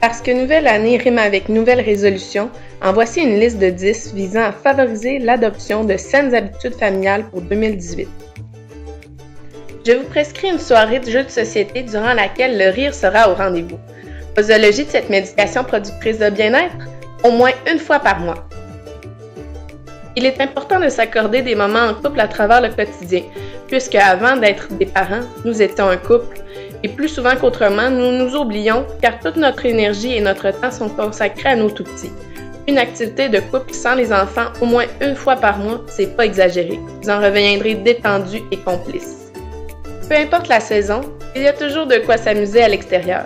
Parce que nouvelle année rime avec nouvelle résolution, en voici une liste de 10 visant à favoriser l'adoption de saines habitudes familiales pour 2018. Je vous prescris une soirée de jeux de société durant laquelle le rire sera au rendez-vous. Posologie de cette médication productrice de bien-être, au moins une fois par mois. Il est important de s'accorder des moments en couple à travers le quotidien, puisque avant d'être des parents, nous étions un couple. Et plus souvent qu'autrement, nous nous oublions car toute notre énergie et notre temps sont consacrés à nos tout-petits. Une activité de couple sans les enfants au moins une fois par mois, c'est pas exagéré. Vous en reviendrez détendus et complices. Peu importe la saison, il y a toujours de quoi s'amuser à l'extérieur.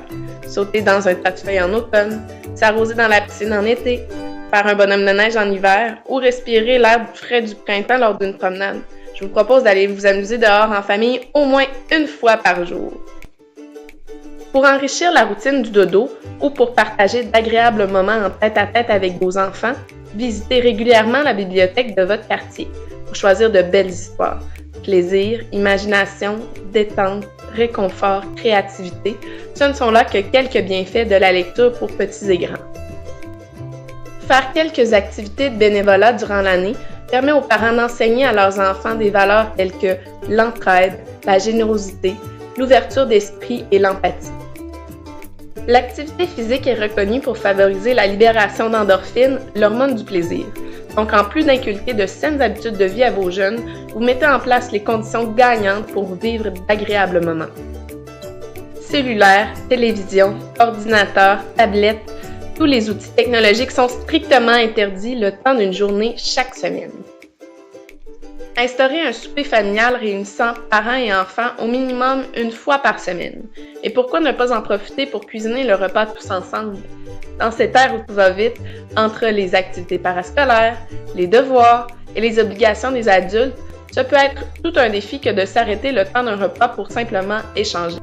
Sauter dans un tas de feuilles en automne, s'arroser dans la piscine en été, faire un bonhomme de neige en hiver ou respirer l'air frais du printemps lors d'une promenade. Je vous propose d'aller vous amuser dehors en famille au moins une fois par jour. Pour enrichir la routine du dodo ou pour partager d'agréables moments en tête-à-tête avec vos enfants, visitez régulièrement la bibliothèque de votre quartier pour choisir de belles histoires. Plaisir, imagination, détente, réconfort, créativité, ce ne sont là que quelques bienfaits de la lecture pour petits et grands. Faire quelques activités de bénévolat durant l'année permet aux parents d'enseigner à leurs enfants des valeurs telles que l'entraide, la générosité, l'ouverture d'esprit et l'empathie. L'activité physique est reconnue pour favoriser la libération d'endorphines, l'hormone du plaisir. Donc, en plus d'inculquer de saines habitudes de vie à vos jeunes, vous mettez en place les conditions gagnantes pour vivre d'agréables moments. Cellulaire, télévision, ordinateur, tablette, tous les outils technologiques sont strictement interdits le temps d'une journée chaque semaine. Instaurer un souper familial réunissant parents et enfants au minimum une fois par semaine. Et pourquoi ne pas en profiter pour cuisiner le repas tous ensemble? Dans cette ère où tout va vite, entre les activités parascolaires, les devoirs et les obligations des adultes, ce peut être tout un défi que de s'arrêter le temps d'un repas pour simplement échanger.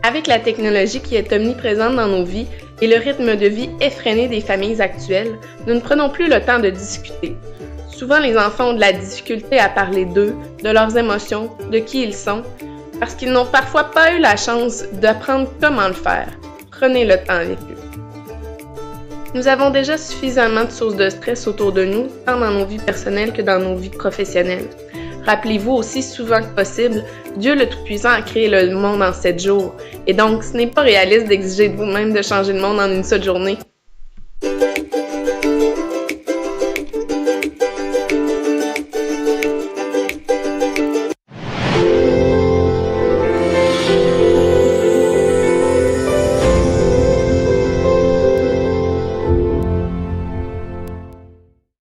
Avec la technologie qui est omniprésente dans nos vies et le rythme de vie effréné des familles actuelles, nous ne prenons plus le temps de discuter. Souvent, les enfants ont de la difficulté à parler d'eux, de leurs émotions, de qui ils sont, parce qu'ils n'ont parfois pas eu la chance d'apprendre comment le faire. Prenez le temps avec eux. Nous avons déjà suffisamment de sources de stress autour de nous, tant dans nos vies personnelles que dans nos vies professionnelles. Rappelez-vous aussi souvent que possible, Dieu le Tout-Puissant a créé le monde en 7 jours, et donc ce n'est pas réaliste d'exiger de vous-même de changer le monde en une seule journée.